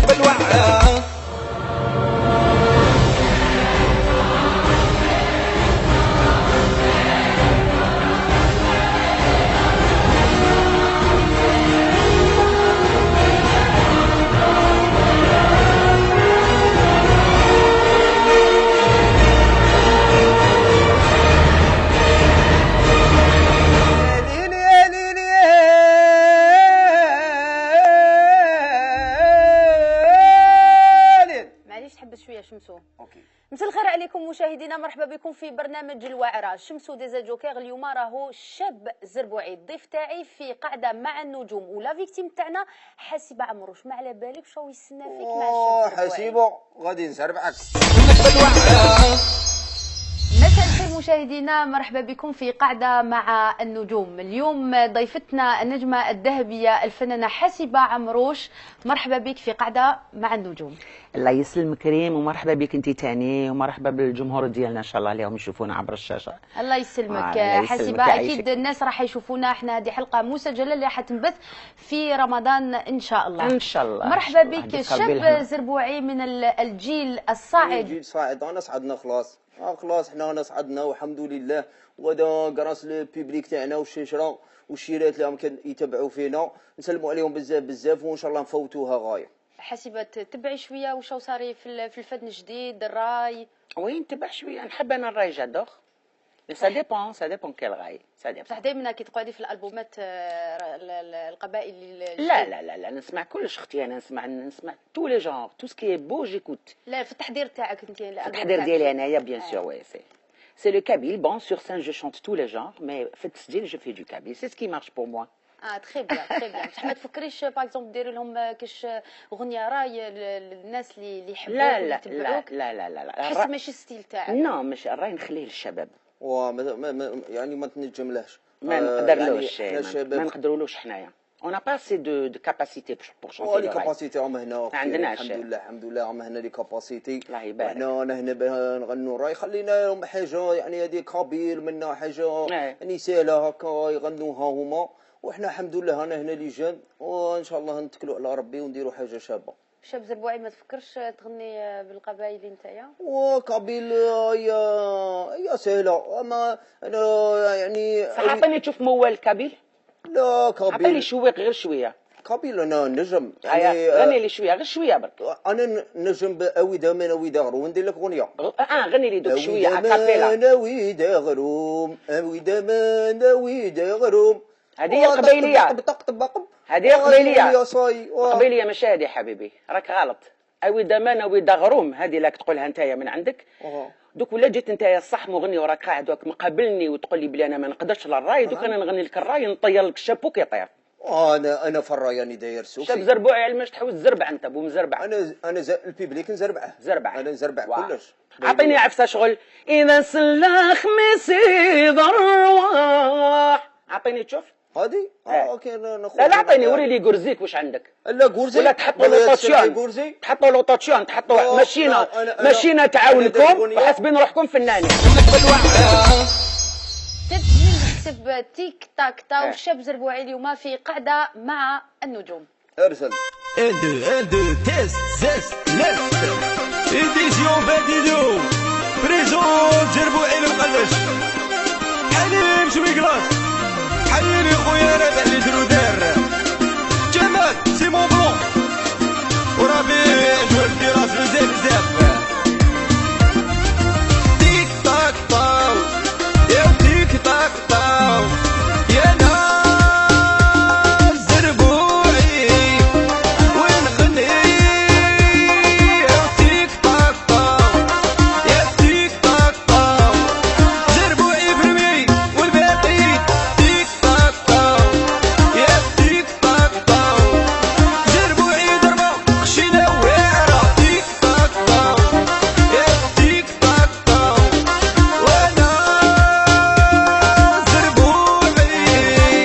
بالوعاء. مساء الخير عليكم مشاهدينا، مرحبا بكم في برنامج الوعرة. شمسو ديزا جوكير. اليوم راهو شاب زربوعي الضيف تاعي في قاعده مع النجوم، ولا فيكتيم تاعنا حسيبه عمروش. ما على بالك شو يستنى فيك مع الشاب زربوعي؟ حسيبه غادي نسربعك. مساء الخير مشاهدينا، مرحبا بكم في قاعده مع النجوم. اليوم ضيفتنا النجمه الذهبيه الفنانه حسيبه عمروش. مرحبا بك في قاعده مع النجوم. الله يسلمك كريم، ومرحبا بك انت تاني، ومرحبا بالجمهور ديالنا ان شاء الله اليوم يشوفونا عبر الشاشه. الله يسلمك حسيبه. اكيد الناس راح يشوفونا. احنا هذه حلقه مسجله اللي راح تنبث في رمضان ان شاء الله. ان شاء الله. مرحبا بك شاب زربوعي من الجيل الصاعد. الجيل الصاعد. انا صعدنا خلاص. خلاص حنا صعدنا والحمد لله، وغدا كراس البيبليك تاعنا والشجره والشيرات اللي راهم يتبعوا فينا، نسلموا عليهم بزاف بزاف، وان شاء الله نفوتوها غايه. حسيبه تتبعي شويه واش صاري في الفن الجديد الراي؟ وي نتبع شويه، نحب انا الراي جادور. سا ديبون كيل راي. بصح دائما كي تقعدي في الالبومات القبائل لا لا لا لا، نسمع كلش اختي. انا نسمع تو لي جونغ، تو سكي بو جيكوت. لا في التحضير تاعك انت التحضير ديالي انايا بيان سور. وي سي لو كابيل. بون سور سين جو شونت تو لي جونغ، مي في التسجيل جو في دو كابيل. سي سكي مارش بور موا. تري بيان تري بيان. بصح ما تفكريش باغ اكزومبل ديري لهم كاش اغنيه راي للناس اللي يحبوك واللي يتبعوك؟ لا لا لا لا، تحس ماشي ستيل تاعك؟ نو ماشي الراي، نخليه للشباب. يعني ما تنجملهش، ما نقدرلوش. ما نقدرولوش حنايا. اون با سي دو كاباسيتي بور شونتي. لي كاباسيتي راهم هنا، ما عندناش. الحمد لله راهم هنا لي كاباسيتي. الله يبارك. انا هنا نغنوا الراي، خلينا لهم حاجه يعني هذه كابيل منا حاجه يعني سهله هكا يغنوها هما، وحنا الحمد لله انا هنا لجان، وان شاء الله نتكلوا على ربي ونديروا حاجه شابه. شاب زربوعي ما تفكرش تغني بالقبائل نتايا؟ وكابيل هي سهله، اما انا يعني عطيني تشوف موال كابيل. لا كابيل عطيني شويق غير شويه. كابيل انا نجم يعني غني لي شويه غير شويه برك. انا نجم باويدا من اويدا غروم، ندير لك اغنيه. غني لي دوك شويه اكابيلا. من اويدا غروم، اويدا من اويدا غروم. هذه القبيليه. هذه قبيليه. قبيليه ماشي هذه حبيبي، راك غلط. اويدا من اويدا غروم هذه راك تقولها نتايا من عندك. دوك ولا جيت نتايا الصح مغني وراك قاعد دوك مقابلني وتقول لي بلي انا ما نقدرش للراي، دوك انا نغني لك الراي نطير لك الشابو كيطير. انا في الراي راني داير سوسي. شاب زربوعي علماش تحوس زربع انت بو مزربع. انا البيبليك نزربعه. انا نزربع كلش. عطيني عفسه شغل. اذا سلا خميسي ضرواح. عطيني تشوف هادي. اوكي لا عطيني وري لي غورزيك واش عندك. لا غورزي ولا تحطوا لوطوتيون تحطوا ماشينا تعاونكم وحاسبين روحكم فنانين. تكتب تيك تاك تا وشاب زربوعي اليوم في قاعده مع النجوم. ارسل اندو تيست زيست ليست ايديسيون فاديدو بريزون زربوعي المقلش. حليم شويكلاس حليني خويا انا تاع لي درودير جمال سيمون بلون وربي جولتي راس بزاف بزاف. تيك تاك طاو يا تيك تاك طاو يا ناس زربوعي وين غني يا تيك تاك طاو يا تيك تاك طاو زربوعي برمي والباقي تيك تاك طاو يا تيك تاك طاو زربوعي دربا خشينا واعرة تيك تاك طاو يا تيك تاك طاو وانا زربوعي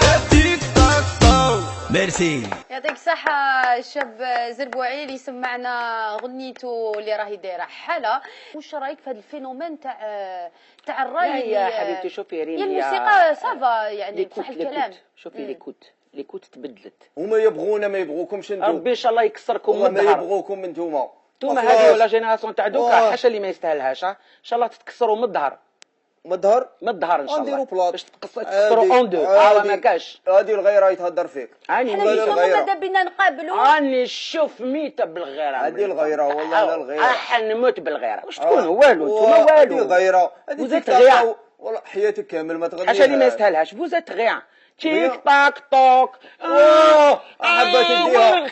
يا تيك تاك طاو. ميرسي. يعطيك الصحة شاب زربوعي اللي سمعنا غنيته اللي راهي دايرة حالة. واش رايك في هذا الفينومين تاع الراي؟ يا حبيبتي شوفي ريم، هي الموسيقى صافا يعني بصح الكلام. شوفي ليكوت اللي كنت تبدلت. هما يبغونا ما يبغوكمش انتم. ربي ان شاء الله يكسركم من الظهر. ما يبغوكم انتوما. انتوما هذه ولا جينيراسيون تاع دوكا حاشا اللي ما يستاهلهاش. ان شاء الله تتكسروا من الظهر. من الظهر؟ من الظهر ان شاء الله. نديروا بلاط باش تكسروا اون دو. ما كاش. هذه الغيره يتهضر فيك. حنا ماذا بينا نقابلوا. راني نشوف ميته بالغيره. هذه الغيره والله لا الغيره. نموت بالغيره. واش تكون والو انتوما والو. هذه الغيره. هذه غير. والله حياتك كامل ما تغنيش. حاشا اللي ما يستاهلهاش. فوزات غير. تيك تاك توك. حبات يديها.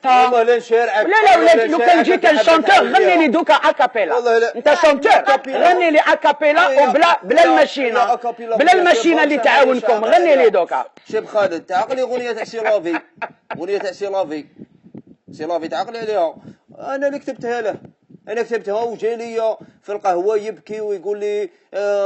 والله لا نشارعك. لا لو كان جيت شونتور غني لي دوكا اكابيلا. انت شونتور غني لي اكابيلا وبلا الماشينه. بلا الماشينه اللي تعاونكم غني لي دوكا. شيب خالد تعقلي اغنيه تاع سي لافي. اغنيه تاع سي لافي. سي لافي تعقلي عليها. انا اللي كتبتها له. انا كتبتها وجا لي في القهوه يبكي ويقول لي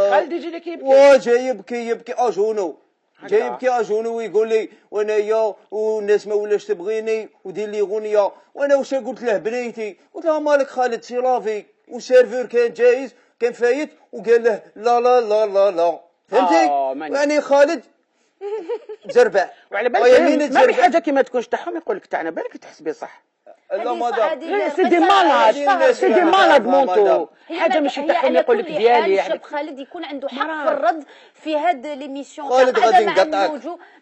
خالد يجي لك يبكي. وجا يبكي اجونو. جاي يبكي اجونو ويقول لي وانايا والناس ما ولاش تبغيني ودير لي اغنيه. وانا واش قلت له بنيتي؟ قلت له مالك خالد سي لافي. والسيرفور كان جايز كان فايت وقال له لا لا لا لا لا. فهمتي؟ يعني خالد زربع. وعلى بالك ما في حاجه كي ما تكونش تاعهم يقول لك تاعنا بالك تحسبي صح. لا مدام سي دي مالاد. سي دي مالاد مونتو. حاجه ماشي تاعهم يقول لك ديالي. الشاب خالد يكون عنده حق في الرد في هاد ليميسيون خالد غادي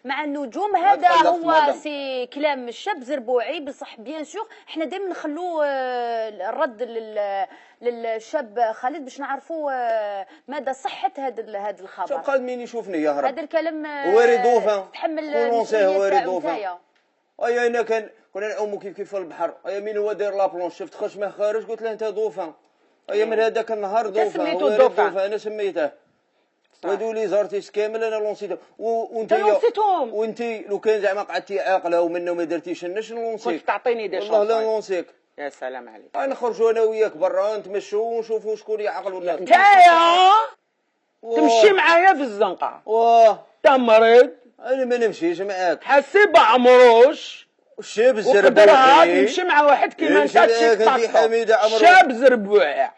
مع النجوم. هذا هو سي كلام الشاب زربوعي. بصح بيان سور حنا دائما نخلو الرد للشاب خالد باش نعرفوا مدى صحه هذا الخبر. شوف خالد مين يشوفني يهرب. هذا الكلام واري دوفان تحمل واري دوفان. اي انا كنا نعومو كيف في البحر. اي مين هو داير لابلونش شفت خشمه خارج قلت له انت دوفان. اي من هذاك النهار دوفان. سميتو دوفان. انا سميته. وهادو لي زارتيست كامل انا لونسيتهم. وانت لو كان زعما قعدتي عاقله ومنه ما درتيش النش نلونسيك. كنت تعطيني دي والله لا نلونسيك. يا سلام عليك. نخرجوا انا وياك برا نتمشوا ونشوفوا شكون يعقل ولا. نتايا تمشي معايا في الزنقه. انت مريض. انا ما نمشيش معاك. حسيب عمروش. الشاب الزربوعي تمشي مع واحد كيما انت شاب زربوعي.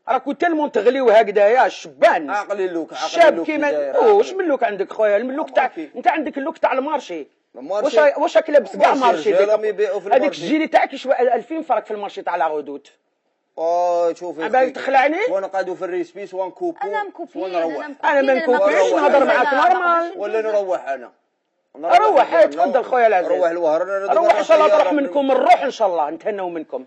راكو تالمون تغليو هكذايا الشبان. عقلي اللوك شاب كيما واش من لوك عندك خويا؟ الملوك تاع انت عندك اللوك تاع المارشي. واش راك لابس كاع مارشي؟ هذيك الجيلي تاعك يشوى 2000 فرق في المارشي تاع لا غودوت. شوفي باغي تخلعني؟ وانا قاعدو في الريسبيس ونكوبو. انا مكوبي. انا ما نكوبيش نهضر معاك نورمال. ولا نروح انا. روح تفضل خويا العزيز. روح الوهر. روح ان شاء الله تروح منكم الروح ان شاء الله نتهناو منكم.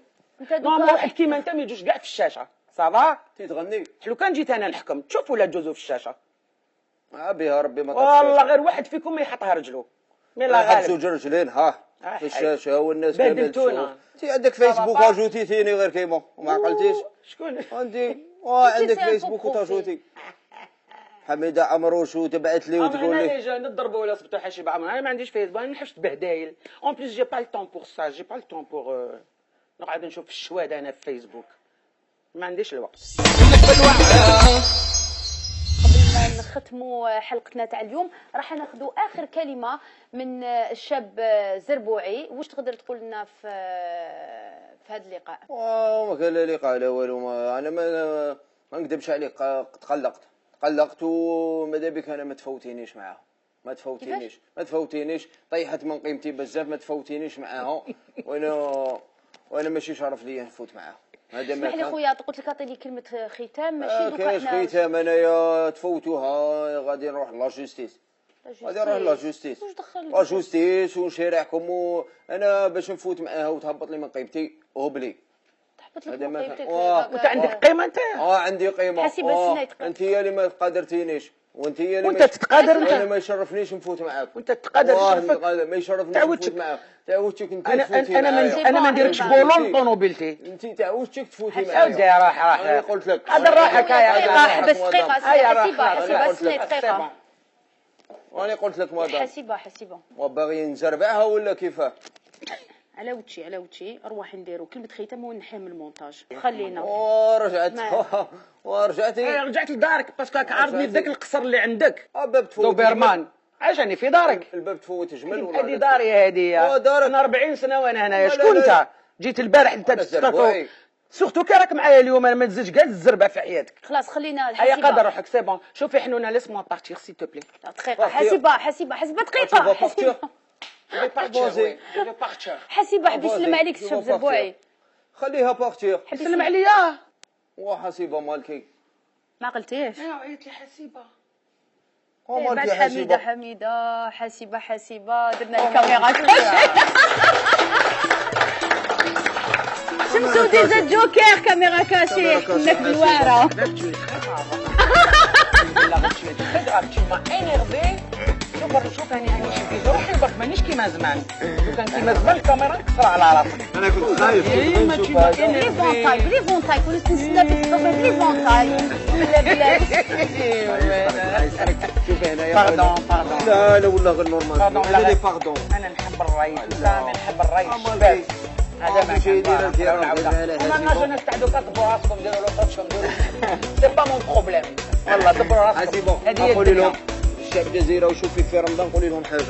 نورمال واحد كيما انت ما يجوش كاع في الشاشه. صافا تغني. لو كان جيت انا نحكم تشوف ولا تجوزوا في الشاشه. بها ربي ما والله غير واحد فيكم ما يحطها رجلو. مي لا غالب. زوج رجلين في الشاشه والناس بدلتونا. انت عندك فيسبوك اجوتيتيني غير كيما وما عقلتيش. شكون؟ عندي عندك فيسبوك وتاجوتي. حميده عمروش وتبعت لي وتقول لي انا جاي نضربوا ولا صبتو حاشي بعمر. انا ما عنديش فيسبوك. انا ما نحبش تبهدايل. اون بليس جي با لو طون بور سا. جي با لو طون بور نقعد نشوف الشواد انا في فيسبوك. ما عنديش الوقت. قبل ما نختموا حلقتنا تاع اليوم راح ناخذوا اخر كلمه من الشاب زربوعي. واش تقدر تقول لنا في هذا اللقاء؟ ما كان لا لقاء لا والو. انا ما نكذبش عليك. تقلقت وماذا بك انا ما تفوتينيش معاها. ما تفوتينيش طيحت من قيمتي بزاف. ما تفوتينيش معاها. وانا ماشي شرف ليا نفوت معاها. هذا ما اسمح لي خويا قلت لك اعطيني كلمه ختام ماشي دوك كاش ختام. انايا تفوتوها غادي نروح لا جوستيس. لا جوستيس ونشارعكم. انا باش نفوت معاها وتهبط لي من قيمتي هبلي. تهبط لك من قيمتك. وانت عندك قيمه انت؟ عندي قيمه. انت هي اللي ما قادرتينيش. وانت هي اللي وانت تتقادر. انا ما يشرفنيش نفوت معاك. وانت تتقادر. ما يشرفنيش نفوت معاك. تعودتك انت تفوتي معايا. انا ما نديركش بولون طونوبيلتي. انت تعودتك تفوتي معايا. هاودي راح انا قلت لك هذا راحك. دقيقه حسيبه دقيقه. وانا قلت لك مدام حسيبه وباغي نزربعها ولا كيفاه؟ على وجهي اروح نديرو كلمه ختام ونحي من المونتاج. خلينا ورجعتي رجعت لدارك باسكو راك عارضني في ذاك القصر اللي عندك. باب تفوت دوبرمان. عايش راني في دارك. الباب تفوت جمل ولا هذه داري هذه. انا 40 سنه وانا هنايا. شكون انت؟ جيت البارح انت سورتو كي راك معايا اليوم، انا ما تزيدش كاع الزربه في حياتك. خلاص خلينا هيا قادر روحك سي بون. شوفي حنونه ليسموا بارتير سي تو بلي. دقيقه حسيبه دقيقه حسيبه حبي يسلم عليك الشاب زربوعي. خليها بارتير. سلم عليا. وحسيبه مالكي ما قلتيش. ايوا عيط لي حسيبه. بعد حميده حسيبه درنا الكاميرا شمسو ديزا جوكر كاميرا كاشي هناك بالواعره. شوف هاني شوفي روحي برك مانيش كيما زمان. لو كان كيما زمان الكاميرا نكسر على راسك. انا كنت خايف لي فونتاي كنت نستنى في التصوير لي فونتاي بلا شوفي هنايا باردون لا والله غير نورمال. انا باردون. انا نحب الرئيس سامي، نحب الرئيس شباب. هذا ما كاين ما نجي نستعدوا كتبوا راسكم ديروا لو طاتشهم ديروا سي با مون بروبليم والله. دبروا راسكم. هذه قولي لهم الشعب الجزائري وشوفي في رمضان قولي لهم حاجه.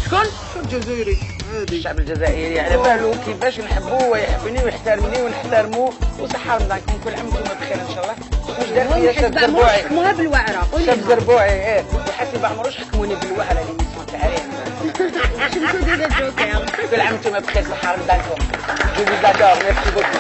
شكون؟ الشعب الجزائري هادي. الشعب الجزائري على بالو كيفاش نحبوه ويحبني ويحترمني ونحترموه. وصحة رمضانكم كل عام وانتم بخير ان شاء الله. واش دار فيا شاب زربوعي؟ حكموها بالوعره. شاب زربوعي ايه وحسيبه عمروش حكموني بالوعره ليميسيون تاعي. شمسو ديزا جوكر كل عام وانتم بخير. صحة رمضانكم. جو فيز ادور. ميرسي بوكو.